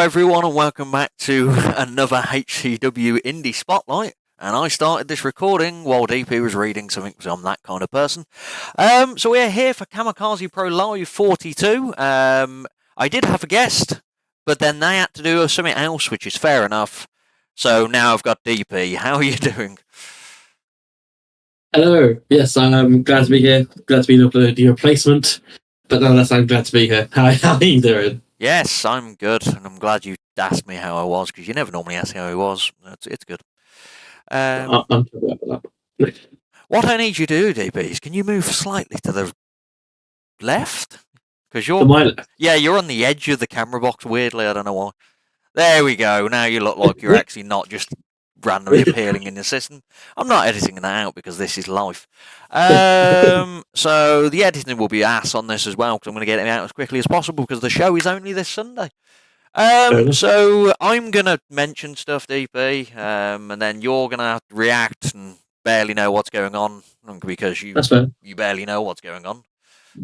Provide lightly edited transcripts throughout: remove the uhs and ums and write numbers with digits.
everyone, and welcome back to another HCW Indy Spotlight. And I started this recording while DP was reading something, because I'm that kind of person. So we're here for Kamikaze Pro Live 42. I did have a guest, but then they had to do something else, which is fair enough. So now I've got DP. How are you doing? Hello. Yes, I'm glad to be here. Glad to be the replacement. But nonetheless, I'm glad to be here. How are you doing? Yes, I'm good, and I'm glad you asked me how I was, because you never normally ask how I was. It's good. I'm sorry about that. What I need you to do, DP, is can you move slightly to the left? Because To my left. you're on the edge of the camera box, weirdly, I don't know why. There we go, now you look like you're actually not just randomly appearing in the system. I'm not editing that out because this is live. So the editing will be ass on this as well, because I'm going to get it out as quickly as possible, because the show is only this Sunday. So I'm going to mention stuff, DP, and then you're going to react and barely know what's going on, because you barely know what's going on.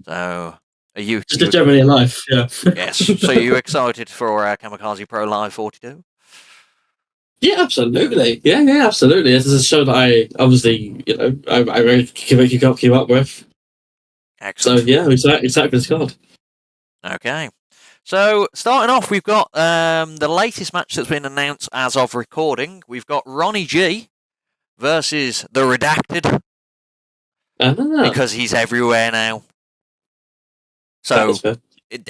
So are you just generally in life? Yeah. Yes. So are you excited for Kamikaze Pro Live 42? Yeah, absolutely. Yeah, absolutely. This is a show that I obviously, I really keep up with. Excellent. So yeah, I'm excited for this card. Okay. So starting off, we've got the latest match that's been announced as of recording. We've got Ronnie G versus the Redacted, because he's everywhere now. So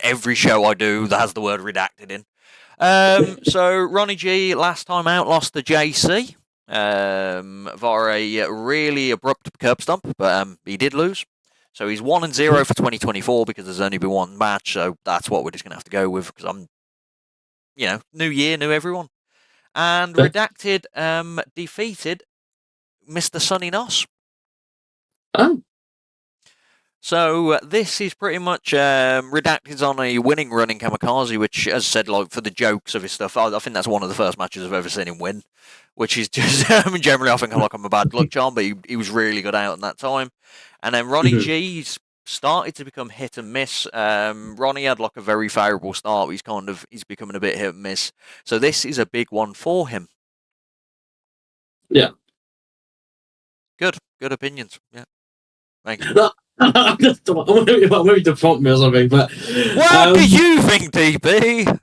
every show I do that has the word redacted in. So Ronnie G last time out lost to JC via a really abrupt curb stomp, but he did lose. So he's 1-0 for 2024 because there's only been one match, so that's what we're just going to have to go with, because I'm, new year, new everyone. And Redacted defeated Mr. Sonny Nos. Oh. So this is pretty much Redacted's on a winning run in Kamikaze, which, as I said, like for the jokes of his stuff, I think that's one of the first matches I've ever seen him win, which is just generally I think I'm a bad luck charm, but he was really good out in that time. And then Ronnie G's started to become hit and miss. Ronnie had like a very favourable start, but he's becoming a bit hit and miss. So this is a big one for him. Yeah. Good opinions. Yeah. Thank you. I'm maybe to prompt me or something, but what do you think, DP?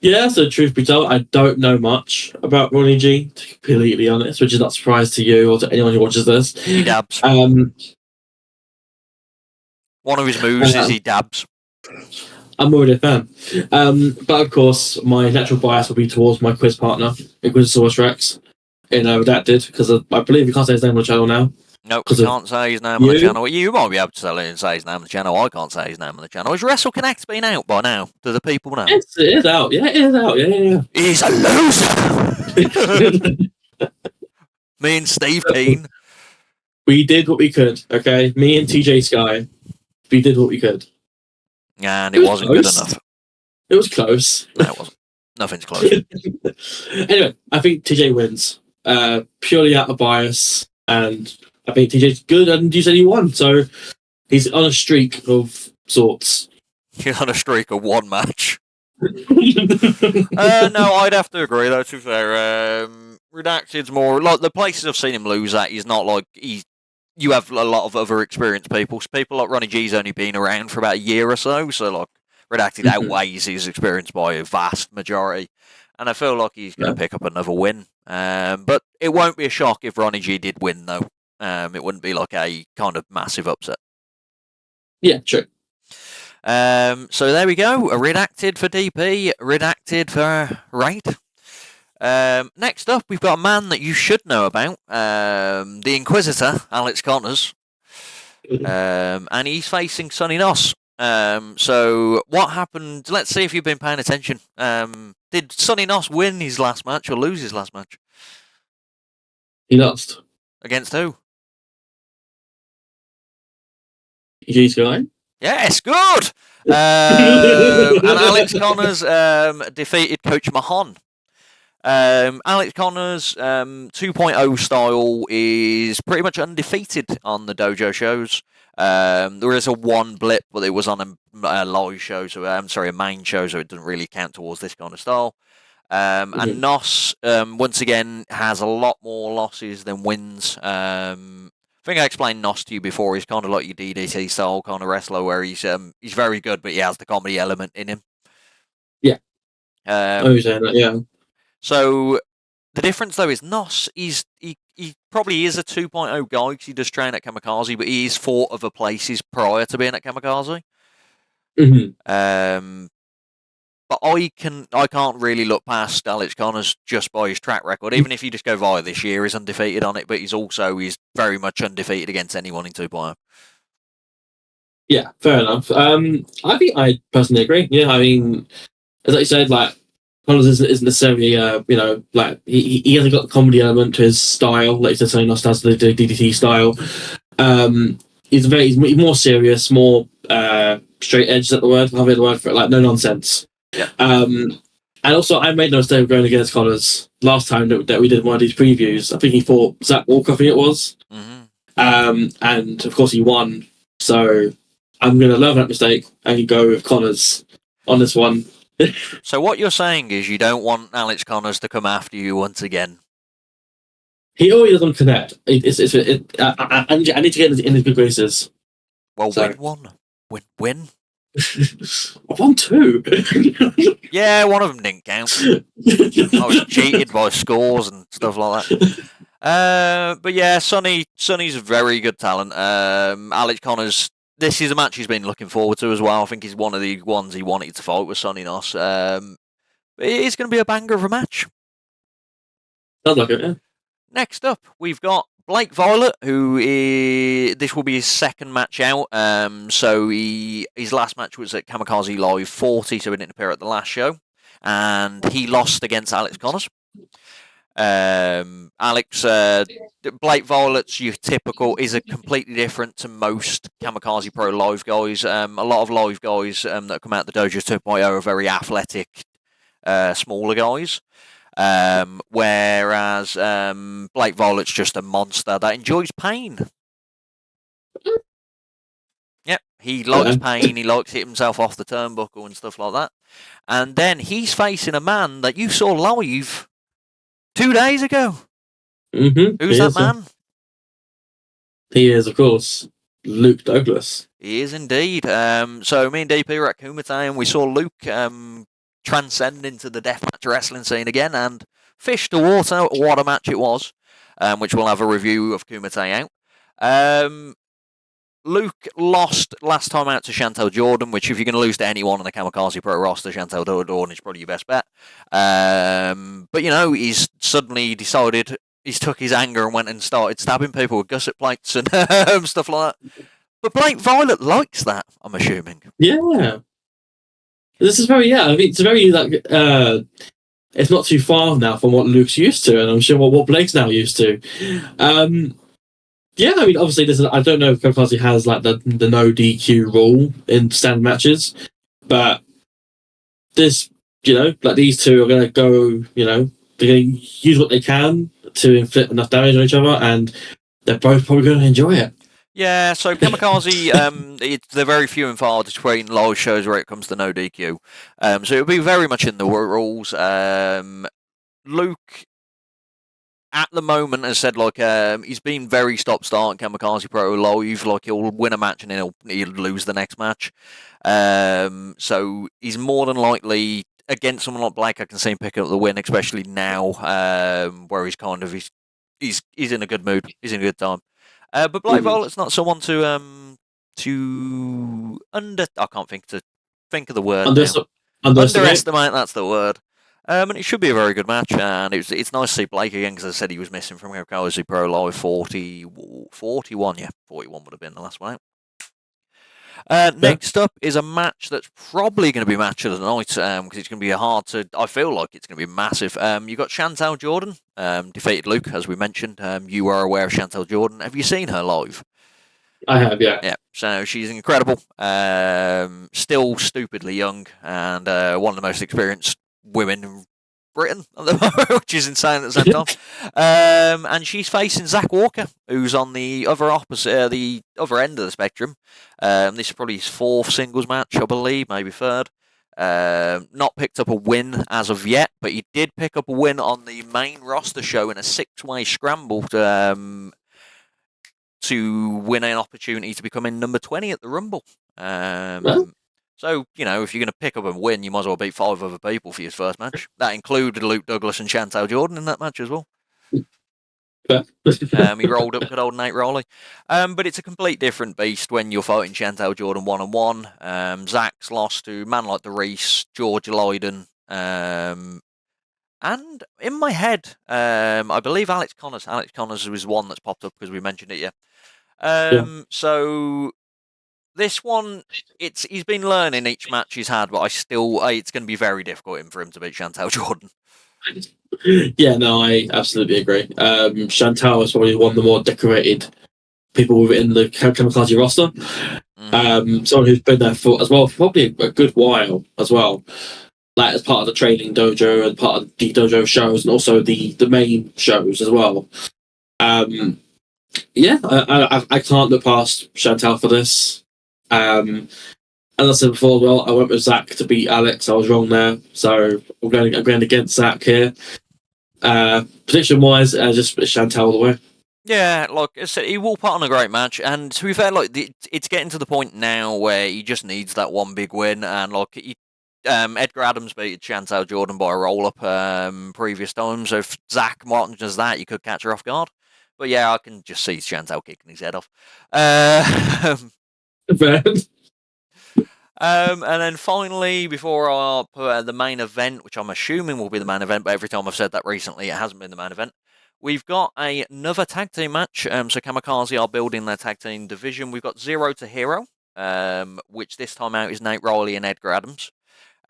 Yeah, so truth be told, I don't know much about Ronnie G, to be completely honest, which is not a surprise to you or to anyone who watches this. He dabs. One of his moves is he dabs. I'm already a fan. But of course, my natural bias will be towards my quiz partner, Inquisisaurus Rex, in Redacted, because I believe you can't say his name on the channel now. No, you can't say his name on the channel. You might be able to say his name on the channel. I can't say his name on the channel. Has WrestleConnect been out by now? Do the people know? It is out. Yeah, it is out. Yeah. He's a loser. Me and Steve Keane. We did what we could, okay? Me and TJ Sky. We did what we could. And it wasn't good enough. It was close. No, it wasn't. Nothing's close. Anyway, I think TJ wins. Purely out of bias, and I think TJ's good, and you said he won, so he's on a streak of sorts. He's on a streak of one match. No, I'd have to agree, though, to be fair. Redacted's more like the places I've seen him lose at. He's not like you have a lot of other experienced people. People like Ronnie G's only been around for about a year or so, so like Redacted outweighs his experience by a vast majority. And I feel like he's going to pick up another win. But it won't be a shock if Ronnie G did win, though. It wouldn't be like a kind of massive upset. Yeah, true. So there we go. A Redacted for DP, Redacted for Raid. Next up, we've got a man that you should know about, the Inquisitor, Alex Connors. And he's facing Sonny Nos. So what happened? Let's see if you've been paying attention. Did Sonny Nos win his last match or lose his last match? He lost. Against who? G's guy. Yes, good. And Alex Connors defeated Coach Mahon. Alex Connors 2.0 style is pretty much undefeated on the dojo shows. There is a one blip, but it was on a live show, so I'm sorry, a main show, so it doesn't really count towards this kind of style. And Nos, once again, has a lot more losses than wins. I think I explained Nos to you before. He's kind of like your DDT style kind of wrestler, where he's very good, but he has the comedy element in him. Yeah. You're saying that, yeah. So the difference, though, is Nos, he probably is a 2.0 guy because he does train at Kamikaze, but he's fought other places prior to being at Kamikaze. But I can't really look past Alex Connors just by his track record. Even if you just go via this year, he's undefeated on it, but he's very much undefeated against anyone in 2.0. Yeah, fair enough. I think I personally agree. Yeah, I mean, as I said, like Connors isn't necessarily, like he hasn't got the comedy element to his style, like the Nos does the DDT style. He's more serious, more straight edge. Is that the word? I'll have the word for it. Like no nonsense. Yeah. And also, I made no mistake of going against Connors last time that we did one of these previews. I think he fought Zack Walker, I think it was. And of course he won. So I'm going to learn that mistake and go with Connors on this one. So what you're saying is you don't want Alex Connors to come after you once again? He always doesn't connect. I need to get in his good graces. Well, so. Win one. Win. I won two. Yeah, one of them didn't count. I was cheated by scores and stuff like that. But yeah, Sonny's a very good talent. Alex Connors, this is a match he's been looking forward to as well. I think he's one of the ones he wanted to fight with Sonny Nos. It's going to be a banger of a match. Sounds like it, yeah. Next up, we've got Blake Violet, this will be his second match out. So his last match was at Kamikaze Live 40, so he didn't appear at the last show, and he lost against Alex Connors. Blake Violet's your typical is a completely different to most Kamikaze Pro live guys. A lot of live guys that come out the dojo 2.0 are very athletic, smaller guys. Whereas Blake Violet's just a monster that enjoys pain. Yep, he likes pain. He likes hitting himself off the turnbuckle and stuff like that. And then he's facing a man that you saw live 2 days ago. Who's that man? He is, of course, Luke Douglas. He is indeed. So me and DP were at Kumite and we saw Luke transcend into the deathmatch wrestling scene again and fish to water. What a match it was, which we'll have a review of Kumite out. Luke lost last time out to Chantel Jordan, which if you're going to lose to anyone on the Kamikaze Pro roster, Chantel Jordan is probably your best bet. But he's suddenly decided he's took his anger and went and started stabbing people with gusset plates and stuff like that. But Blake Violet likes that, I'm assuming. Yeah. This is very, I mean, it's very, it's not too far now from what Luke's used to, and I'm sure what Blake's now used to. I mean, obviously, I don't know if Kamikaze has, the no DQ rule in standard matches, but these two are going to go, they're going to use what they can to inflict enough damage on each other, and they're both probably going to enjoy it. Yeah, so Kamikaze, they're very few and far between live shows where it comes to no DQ. So it'll be very much in the rules. Luke, at the moment, has said he's been very stop-start in Kamikaze Pro live. He'll win a match and then he'll lose the next match. So he's more than likely against someone like Blake. I can see him picking up the win, especially now, where he's kind of he's in a good mood. He's in a good time. But Blake Violet's not someone to I can't think of the word. Underestimate. That's the word. And it should be a very good match. And it's nice to see Blake again because I said he was missing from Kamikaze Pro Live 41. Yeah, 41 would have been the last one out. Next up is a match that's probably going to be match of the night because it's going to be I feel like it's going to be massive. You've got Chantel Jordan, defeated Luke, as we mentioned. You are aware of Chantel Jordan. Have you seen her live? I have, yeah. Yeah, so she's incredible. Still stupidly young and one of the most experienced women Britain at the moment, which is insane at the same time. And she's facing Zack Walker, who's on the other the other end of the spectrum. This is probably his fourth singles match, I believe, maybe third. Not picked up a win as of yet, but he did pick up a win on the main roster show in a six-way scramble to win an opportunity to become in number 20 at the Rumble. So, if you're going to pick up a win, you might as well beat 5 other people for your first match. That included Luke Douglas and Chantel Jordan in that match as well. He rolled up good old Nate Rowley. But it's a complete different beast when you're fighting Chantel Jordan one-on-one. Zack's lost to man like the Reese, George Lydon, and in my head, I believe Alex Connors. Alex Connors was one that's popped up because we mentioned it, So this one, he's been learning each match he's had, but it's going to be very difficult for him to beat Chantel Jordan. Yeah, no, I absolutely agree. Chantel is probably one of the more decorated people within the Kamikaze roster. Someone who's been there for probably a good while as well. Like as part of the training dojo and part of the dojo shows and also the main shows as well. I can't look past Chantel for this. As I said before, I went with Zack to beat Alex. I was wrong there, so I'm going against Zack here. Prediction wise, just Chantel all the way. Yeah, like I said, he will put on a great match, and to be fair, it's getting to the point now where he just needs that one big win, and Edgar Adams beat Chantel Jordan by a roll-up previous time, so if Zack Martin does that, you could catch her off guard. But yeah, I can just see Chantel kicking his head off. And then finally, before the main event, which I'm assuming will be the main event, but every time I've said that recently, it hasn't been the main event. We've got another tag team match. So Kamikaze are building their tag team division. We've got 0 to Hero, which this time out is Nate Rowley and Edgar Adams.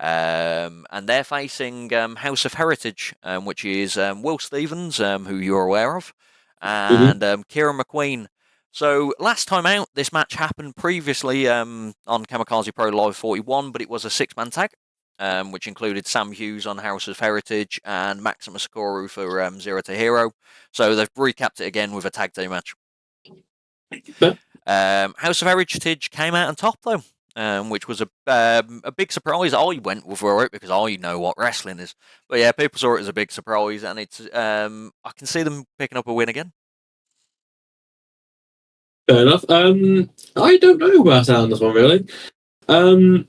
And they're facing House of Heritage, which is Will Stevens, who you're aware of, and Kieran McQueen. So last time out, this match happened previously on Kamikaze Pro Live 41, but it was a 6-man tag, which included Sam Hughes on House of Heritage and Maximus Sakoru for 0 to Hero. So they've recapped it again with a tag team match. House of Heritage came out on top, though, which was a big surprise. I went for it because I know what wrestling is. But yeah, people saw it as a big surprise, and it's I can see them picking up a win again. Fair enough. I don't know where I stand on this one, really. I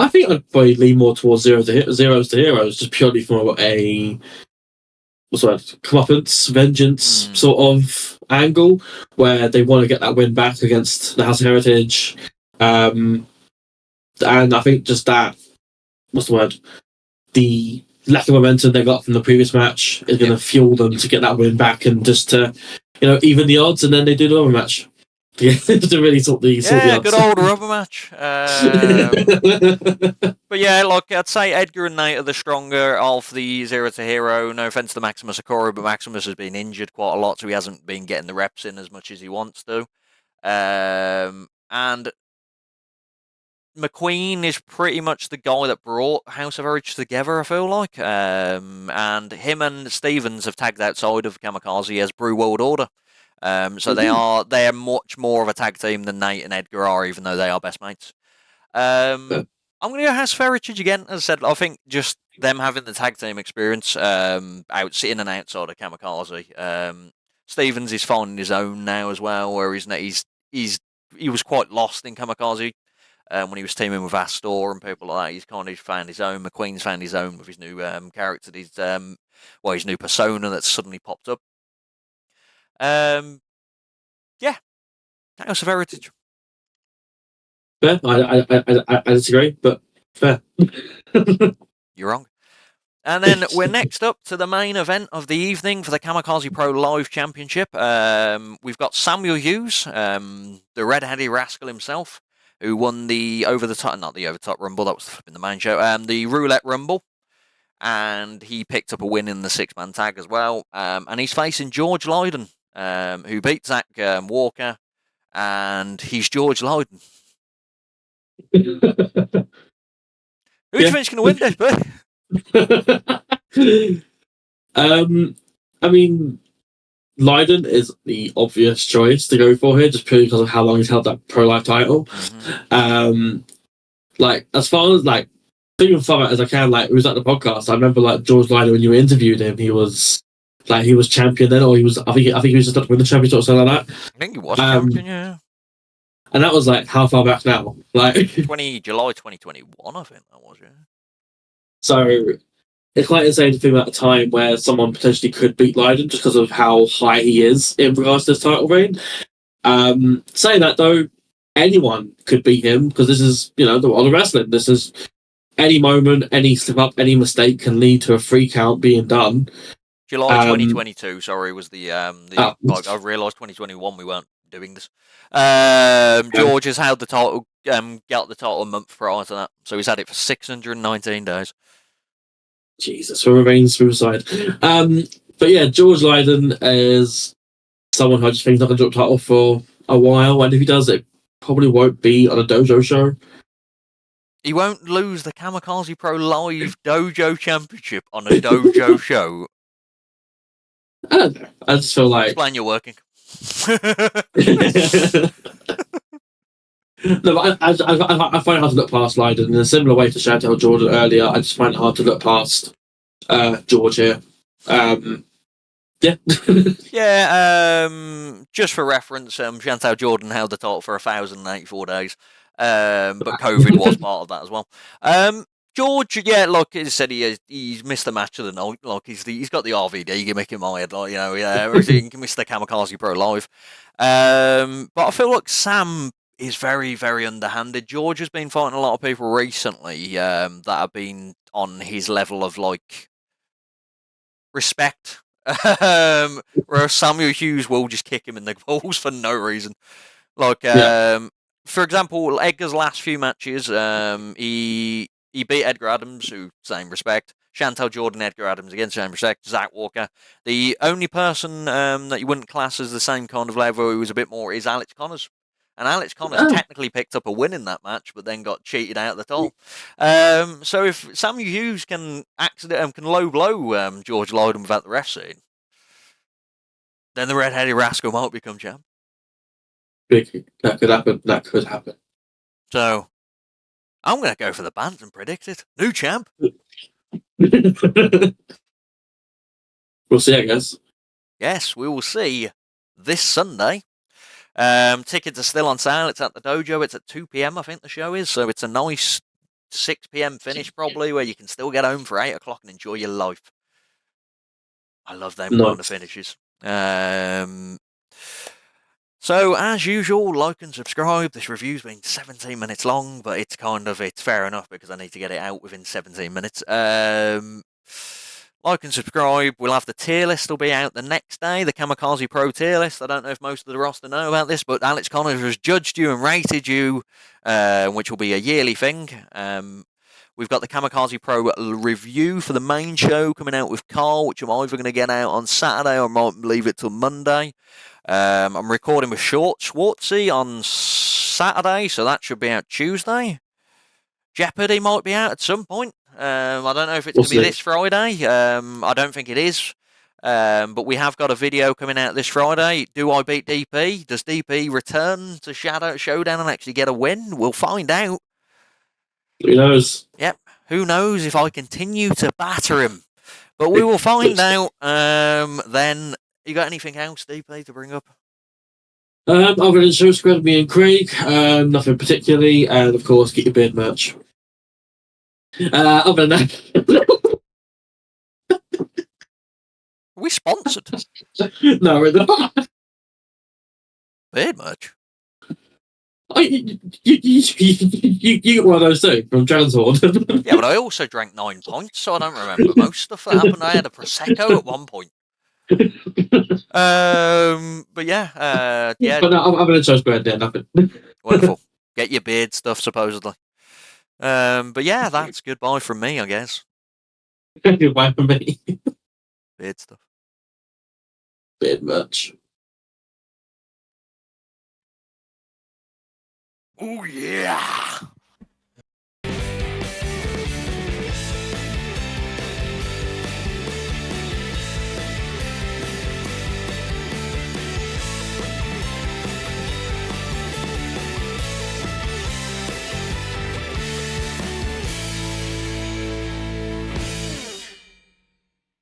think I'd probably lean more towards zeros to heroes, just purely from a comeuppance, vengeance sort of angle, where they want to get that win back against the House of Heritage. And I think just that, the lack of momentum they got from the previous match is going to fuel them to get that win back and just to, even the odds, and then they do the other match. Yeah, to really sort the odds. Good old rubber match. But yeah, I'd say Edgar and Nate are the stronger of the 0 to Hero. No offense to Maximus Sakoru, but Maximus has been injured quite a lot, so he hasn't been getting the reps in as much as he wants to. And McQueen is pretty much the guy that brought House of Heritage together, I feel like. And him and Stevens have tagged outside of Kamikaze as Brew World Order. So they are much more of a tag team than Nate and Edgar are, even though they are best mates. I'm going to go House of Heritage again. As I said, I think just them having the tag team experience sitting and outside of Kamikaze. Stevens is finding his own now as well, where he was quite lost in Kamikaze when he was teaming with Astor and people like that. He's kind of found his own. McQueen's found his own with his new character, his new persona that's suddenly popped up. House of Heritage. Fair. I disagree, but fair. You're wrong. And then we're next up to the main event of the evening for the Kamikaze Pro Live Championship. We've got Samuel Hughes, the red-headed rascal himself, who won the not the over-top Rumble, that was in the main show, the Roulette Rumble. And he picked up a win in the 6-man tag as well. And he's facing George Lydon, who beat Zack Walker, and he's George Lydon. Who do you think's going to win this, bud? I mean, Leiden is the obvious choice to go for here, just purely because of how long he's held that Pro Life title. Like, as far as, like, thinking as far as I can, like, it was at the podcast. I remember, like, George Leiden, when you interviewed him, he was champion then, or he was, I think he was just about to win the championship or something like that. I think he was champion, yeah. And that was, like, how far back now? Like, July 2021, I think that was, yeah. So, it's quite insane to think about a time where someone potentially could beat Leiden just because of how high he is in regards to his title reign. Saying that, though, anyone could beat him because this is, the world of wrestling. This is any moment, any slip up, any mistake can lead to a 3 count being done. July 2022, sorry, was the I realised 2021 we weren't doing this. George has held the title, got the title a month prior to that, so he's had it for 619 days. Jesus, for remain suicide. But yeah, George Leiden is someone who I just think is not going to drop title for a while, and if he does, it probably won't be on a dojo show. He won't lose the Kamikaze Pro Live Dojo Championship on a dojo show. I don't know. I just feel like... Explain you're working. No, but I find it hard to look past Leiden in a similar way to Chantel Jordan earlier. I just find it hard to look past George here. Yeah. Yeah, just for reference, Chantel Jordan held the title for 1,084 days, but COVID was part of that as well. George, yeah, look, as I said, he's missed the match of the night. Like, he's got the RVD gimmick in my head, like, he missed the Kamikaze Pro Live. But I feel like Sam is very, very underhanded. George has been fighting a lot of people recently that have been on his level of, like, respect. Where Samuel Hughes will just kick him in the balls for no reason. Like, for example, Edgar's last few matches, he beat Edgar Adams, who, same respect. Chantel Jordan, Edgar Adams again, same respect. Zack Walker. The only person that you wouldn't class as the same kind of level who was a bit more is Alex Connors. And Alex Connors technically picked up a win in that match, but then got cheated out of the title. So if Samuel Hughes can low blow George Leiden without the ref scene, then the red-headed rascal might become champ. That could happen. That could happen. So I'm going to go for the band and predict it. New champ. We'll see, I guess. Yes, we will see this Sunday. Tickets are still on sale. It's at the dojo. It's at 2 p.m. I think the show is. So it's a nice 6 p.m. finish probably where you can still get home for 8 o'clock and enjoy your life. I love them kind of finishes. So as usual, like and subscribe. This review's been 17 minutes long, but it's fair enough because I need to get it out within 17 minutes. Like and subscribe. We'll have the tier list will be out the next day, the Kamikaze Pro tier list. I don't know if most of the roster know about this, but Alex Connors has judged you and rated you, which will be a yearly thing. We've got the Kamikaze Pro review for the main show coming out with Carl, which I'm either going to get out on Saturday or I might leave it till Monday. I'm recording with Schwartzy on Saturday, so that should be out Tuesday. Jeopardy might be out at some point. I don't know if it's going to be this Friday. I don't think it is. But we have got a video coming out this Friday. Do I beat DP? Does DP return to Showdown and actually get a win? We'll find out. Who knows? Yep. Who knows if I continue to batter him? But we will find out. Then, you got anything else, DP, to bring up? Other than show squad, me and Craig, nothing particularly, and of course, get your beard merch. Other than that, Are we sponsored? No, we're not. Beard merch. You get one of those too from Transhorn. Yeah, but I also drank 9 pints, so I don't remember most stuff that happened. I had a prosecco at one point. But yeah, yeah. But no, I'm gonna choose beard. Yeah, nothing. Wonderful. Get your beard stuff, supposedly. But yeah, that's goodbye from me, I guess. Goodbye from me. Beard stuff. Beard merch. Oh yeah.